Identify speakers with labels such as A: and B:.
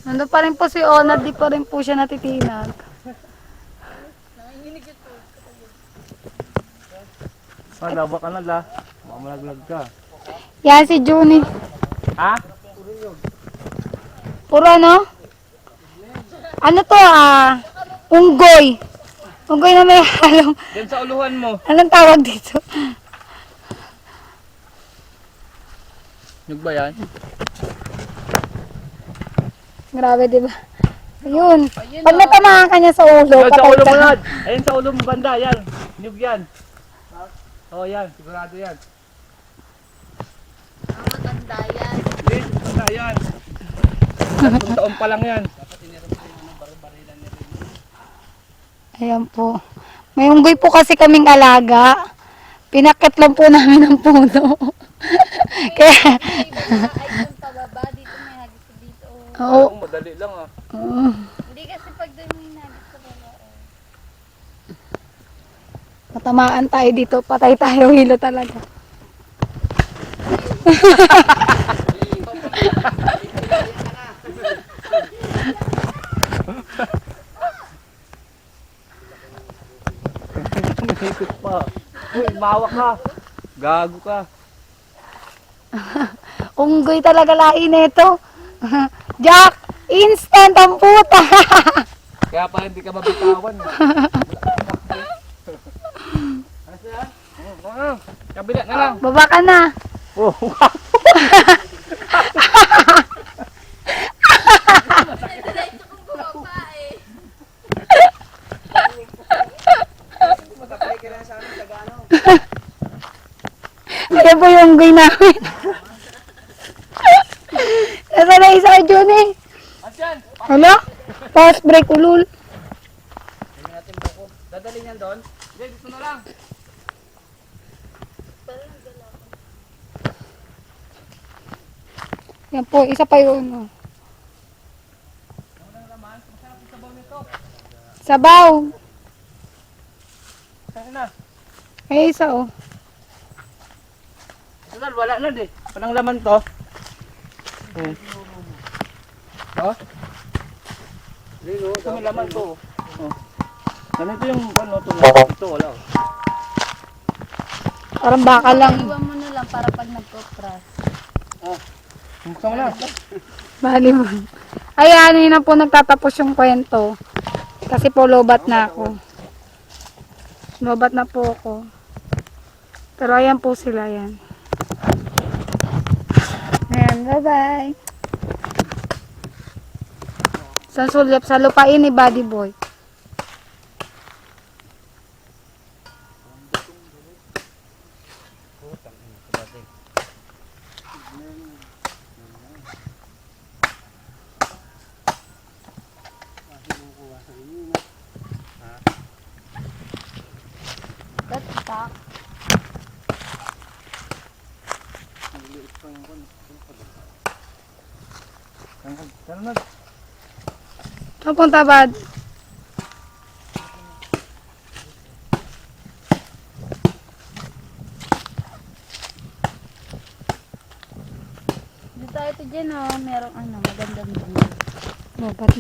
A: Nandun pa rin po si Ona, di pa rin po siya natitinag.
B: Lawa ka na la. Mamalaglag ka.
A: Yan si Juni.
B: Ha?
A: Puro ano? Ano to unggoy. Unggoy na may halong.
B: Diyan sa uluhan mo.
A: Anong tawag dito?
B: Nyug ba yan?
A: Grabe, di ba? Ayun. Pag natamaan ka niya sa ulo,
B: Yan sa
A: patay
B: ulo mo
A: ka.
B: yan. Ayun sa ulo mo banda. Yan. Nyug yan. Oo yan. Sigurado yan.
C: Matanda yan.
B: Yes, banda yan. 3 taon pa lang yan.
A: Ayan po. May unggoy po kasi kaming alaga. Pinakit lang po namin ang puno. Kaya,
C: Ay, doon pababa. Dito may hagis ko dito.
A: oo.
B: Madali lang ah.
C: Hindi kasi pag doon may hagis sa baba.
A: Matamaan tayo dito. Patay tayo. Hilo talaga.
B: Ikot pa. Uy, mawak ka. Gago ka.
A: Unggoy talaga lain nito. Jack! Instant ang puta!
B: Kaya pala hindi ka mabitawan. Ano yan? Kabila na lang.
A: Baba ka na.
B: Oh,
A: Ayan po yung unggoy namin. Nasa na isa kay Johnny?
B: Asyan!
A: Hala? Fast break ulul.
B: Tingnan natin buko. Dadali niyan doon? Hindi, dito na lang.
A: Yan po, isa pa yun. Oh. Sabaw.
B: Saan na?
A: Eh, isa oh.
B: Total, wala na di. Panang laman to. Oh? Ito may laman to. Oh. Ganito yung ano, ito wala.
A: Parang baka lang.
C: Iwan mo na lang para pag nagkopras.
B: Buksan mo na.
A: Bali mo. Ayan, yun na po nagtatapos yung kwento. Kasi po lobat na ako. Lobat na po ako. Pero ayan po sila, yan. Ayan, bye-bye. Sa sulyap, sa lupain ni Buddy Boy.
C: That's back.
B: Saan na?
A: Saan punta, Bad?
C: Dito tayo dyan merong magandang view.
A: Lobat